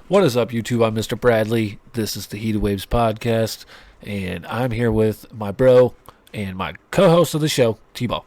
What is up, YouTube? I'm Mr. Bradley. This is the Heated Waves podcast, and I'm here with my bro and my co-host of the show, T-Ball.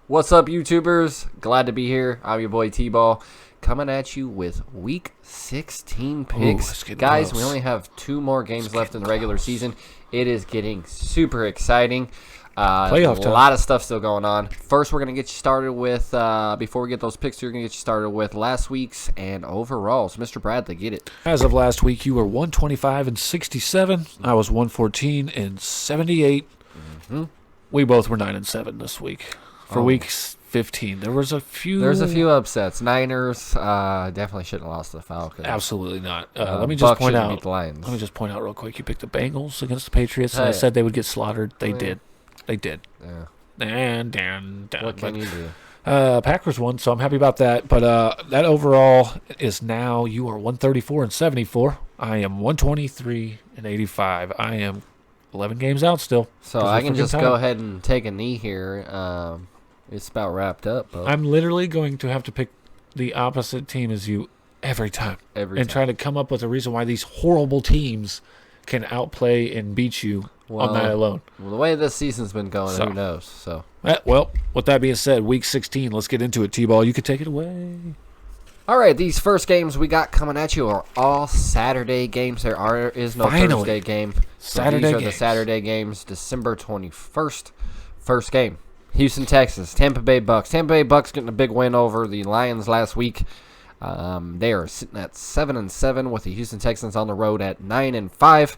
What's up, YouTubers? Glad to be here. I'm your boy T-Ball, coming at you with Week 16 picks. Guys, close. we only have 2 more games left in the regular season. It is getting super exciting. Playoff time. A lot of stuff still going on. First, we're going to get you started with, before we get those picks, we're going to get you started with last week's and overalls. Mr. Bradley, get it. As of last week, you were 125 and 67. I was 114 and 78. Mm-hmm. We both were 9 and 7 this week. For week 15, there's a few upsets. Niners definitely shouldn't have lost to the Falcons. Absolutely not. Let me Bucs just point shouldn't out. beat the Lions. Let me just point out real quick. You picked the Bengals against the Patriots, and I said they would get slaughtered. They did. They did. Yeah. And What can you do? Packers won, so I'm happy about that. But that overall is now you are 134 and 74. I am 123 and 85. I am 11 games out still. So I can just go ahead and take a knee here. It's about wrapped up. But I'm literally going to have to pick the opposite team as you every time. And try to come up with a reason why these horrible teams can outplay and beat you on that alone. Well, the way this season's been going, who knows? So, well, with that being said, Week 16, let's get into it, T-Ball. You could take it away. All right, these first games we got coming at you are all Saturday games. There is no Thursday game. These are the Saturday games, December 21st. First game, Houston, Texas, Tampa Bay Bucks. Tampa Bay Bucks getting a big win over the Lions last week. They are sitting at 7-7 with the Houston Texans on the road at 9-5.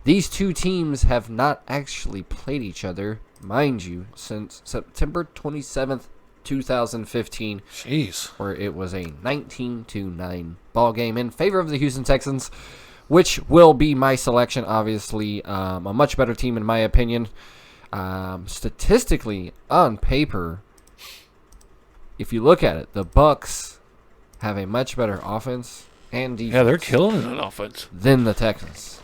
These two teams have not actually played each other, mind you, since September 27th, 2015. Jeez. Where it was a 19-9 ball game in favor of the Houston Texans, which will be my selection, obviously. A much better team in my opinion. Statistically, on paper, if you look at it, the Bucks have a much better offense and defense. Yeah, they're killing it on offense. Than the Texans.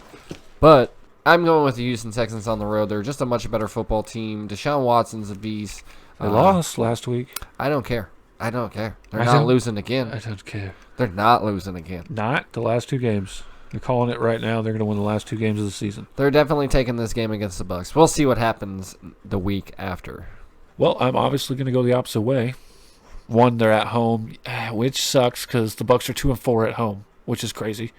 But I'm going with the Houston Texans on the road. They're just a much better football team. Deshaun Watson's a beast. They lost last week. I don't care. They're not losing again. I don't care. They're not losing again. Not the last 2 games. They're calling it right now. They're going to win the last 2 games of the season. They're definitely taking this game against the Bucks. We'll see what happens the week after. Well, I'm obviously going to go the opposite way. One, they're at home, which sucks because the Bucks are 2-4 at home, which is crazy.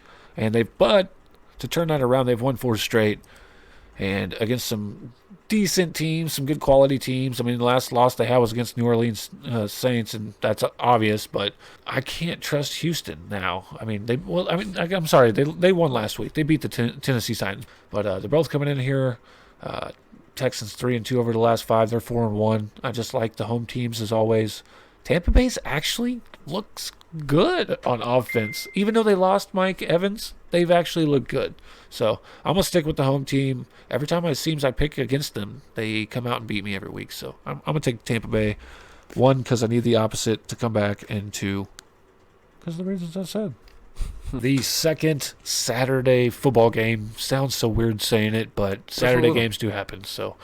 But to turn that around, they've won 4 straight, and against some decent teams, some good quality teams. I mean, the last loss they had was against New Orleans Saints, and that's obvious. But I can't trust Houston now. I mean, I'm sorry, they won last week. They beat the Tennessee Titans, but they're both coming in here. Texans 3-2 over the last 5. They're 4-1. I just like the home teams as always. Tampa Bay's actually looks good on offense. Even though they lost Mike Evans, they've actually looked good. So I'm going to stick with the home team. Every time it seems I pick against them, they come out and beat me every week. So I'm going to take Tampa Bay. 1, because I need the opposite to come back, and 2, because of the reasons I said. The second Saturday football game sounds so weird saying it, but Saturday games do happen. So.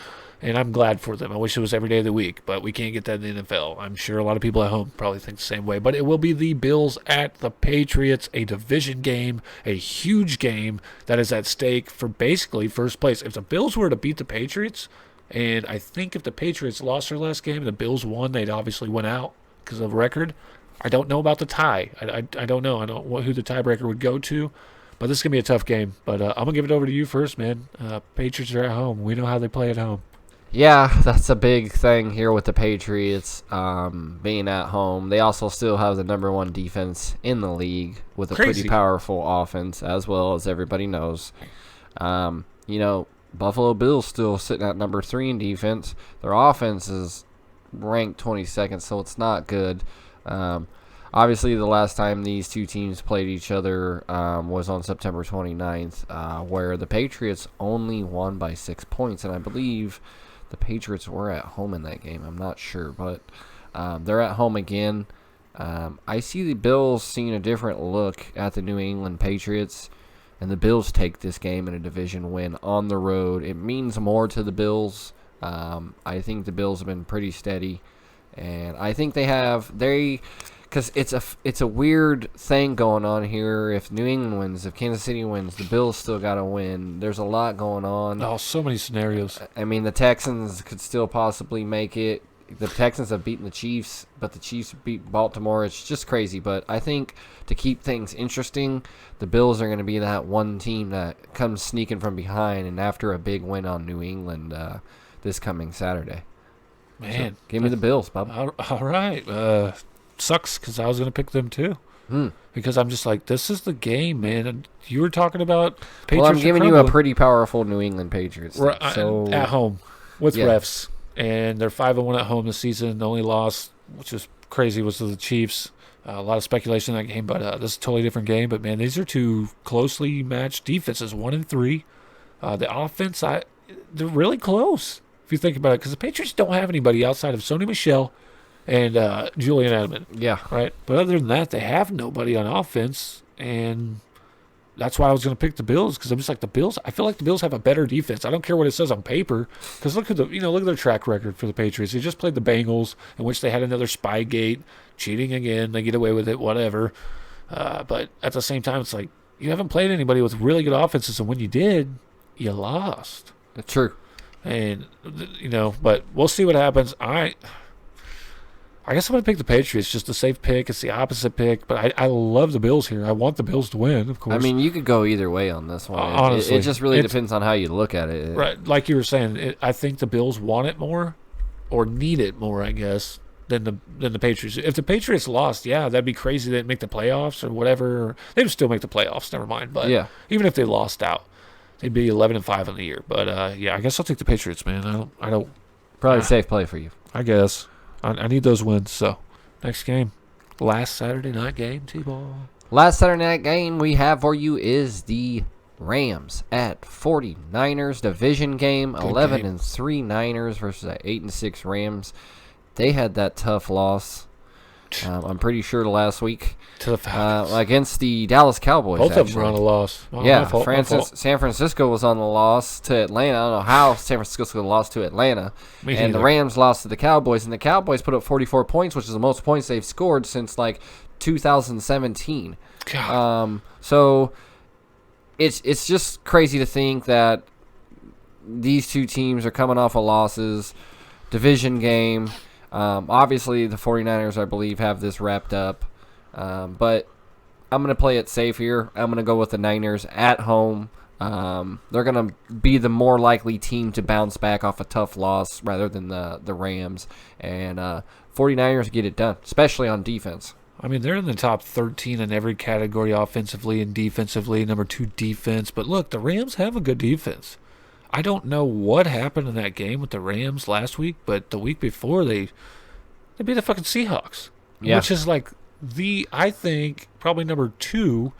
And I'm glad for them. I wish it was every day of the week, but we can't get that in the NFL. I'm sure a lot of people at home probably think the same way. But it will be the Bills at the Patriots, a division game, a huge game that is at stake for basically first place. If the Bills were to beat the Patriots, and I think if the Patriots lost their last game and the Bills won, they'd obviously win out because of record. I don't know about the tie. I don't know. I don't know who the tiebreaker would go to. But this is going to be a tough game. But I'm going to give it over to you first, man. Patriots are at home. We know how they play at home. Yeah, that's a big thing here with the Patriots being at home. They also still have the number 1 defense in the league with a pretty powerful offense, as well as everybody knows. Buffalo Bills still sitting at number 3 in defense. Their offense is ranked 22nd, so it's not good. Obviously, the last time these two teams played each other was on September 29th, where the Patriots only won by 6 points, and I believe the Patriots were at home in that game. I'm not sure, but they're at home again. I see the Bills seeing a different look at the New England Patriots, and the Bills take this game in a division win on the road. It means more to the Bills. I think the Bills have been pretty steady, and I think they Because it's a weird thing going on here. If New England wins, if Kansas City wins, the Bills still got to win. There's a lot going on. Oh, so many scenarios. I mean, the Texans could still possibly make it. The Texans have beaten the Chiefs, but the Chiefs beat Baltimore. It's just crazy. But I think to keep things interesting, the Bills are going to be that one team that comes sneaking from behind and after a big win on New England this coming Saturday. Man. So give me the Bills, Bob. All right. Sucks because I was going to pick them too. Because I'm just like, this is the game, man. And you were talking about Patriots. Well, I'm giving you a pretty powerful New England Patriots team, so at home with refs. And they're 5-1 at home this season. The only loss, which is crazy, was to the Chiefs. A lot of speculation in that game, but this is a totally different game. But, man, these are two closely matched defenses, 1-3. The offense, they're really close if you think about it, because the Patriots don't have anybody outside of Sony Michel and Julian Edelman. Yeah. Right? But other than that, they have nobody on offense, and that's why I was going to pick the Bills, because I'm just like, the Bills, I feel like the Bills have a better defense. I don't care what it says on paper, because look at their track record for the Patriots. They just played the Bengals, in which they had another Spygate, cheating again. They get away with it, whatever. But at the same time, it's like, you haven't played anybody with really good offenses, and when you did, you lost. True. And, but we'll see what happens. I guess I'm going to pick the Patriots, just a safe pick. It's the opposite pick, but I love the Bills here. I want the Bills to win, of course. I mean, you could go either way on this one. Honestly. It just really depends on how you look at it. Right, like you were saying, I think the Bills want it more, or need it more, I guess, than the Patriots. If the Patriots lost, yeah, that'd be crazy. They'd make the playoffs or whatever. They would still make the playoffs, never mind. But even if they lost out, they'd be 11-5 in the year. But, I guess I'll take the Patriots, man. I don't. Probably a safe play for you. I guess. I need those wins, so next game. Last Saturday night game, T-Ball. Last Saturday night game we have for you is the Rams at 49ers division game. 11-3 Niners versus 8-6 Rams. They had that tough loss. I'm pretty sure last week to the Falcons against the Dallas Cowboys. Both of them were on a loss. San Francisco was on the loss to Atlanta. I don't know how San Francisco lost to Atlanta. The Rams lost to the Cowboys, and the Cowboys put up 44 points, which is the most points they've scored since 2017. God. So it's just crazy to think that these two teams are coming off of losses, division game. Obviously, the 49ers, I believe, have this wrapped up. But I'm going to play it safe here. I'm going to go with the Niners at home. They're going to be the more likely team to bounce back off a tough loss rather than the Rams. And 49ers get it done, especially on defense. I mean, they're in the top 13 in every category offensively and defensively, number 2 defense. But look, the Rams have a good defense. I don't know what happened in that game with the Rams last week, but the week before they beat the fucking Seahawks, which is I think probably number 2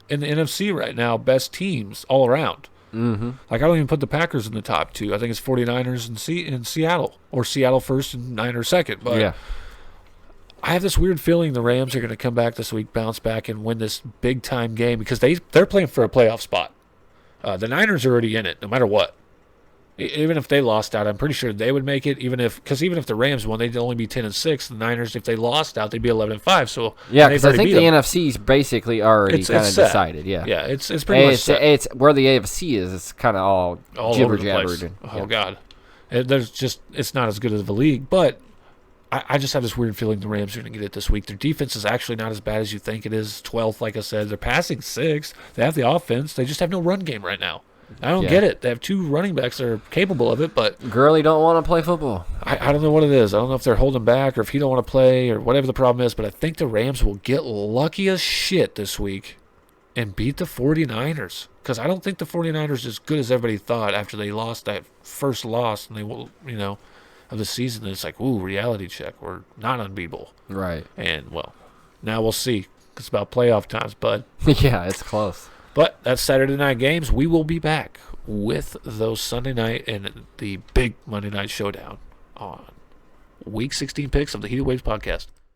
in the NFC right now, best teams all around. Mm-hmm. I don't even put the Packers in the top 2. I think it's 49ers and Seattle, or Seattle first and Niners second. But I have this weird feeling the Rams are going to come back this week, bounce back, and win this big time game because they're playing for a playoff spot. The Niners are already in it, no matter what. Even if they lost out, I'm pretty sure they would make it. Even if the Rams won, they'd only be 10-6. The Niners, if they lost out, they'd be 11-5. So because I think the NFC is basically already kind of decided. Yeah, it's pretty much set. It's where the AFC is. It's kind of all jibber jabbered. Oh God, it's not as good of a league. But I just have this weird feeling the Rams are going to get it this week. Their defense is actually not as bad as you think it is. 12th, like I said, they're passing 6th. They have the offense. They just have no run game right now. I don't get it. They have 2 running backs that are capable of it, but Gurley don't want to play football. I don't know what it is. I don't know if they're holding back or if he don't want to play or whatever the problem is, but I think the Rams will get lucky as shit this week and beat the 49ers, because I don't think the 49ers are as good as everybody thought after they lost that first loss and they of the season. It's like, ooh, reality check. We're not unbeatable. Right. And, now we'll see. It's about playoff times, bud. Yeah, it's close. But that's Saturday night games. We will be back with those Sunday night and the big Monday night showdown on Week 16 picks of the Heated Waves podcast.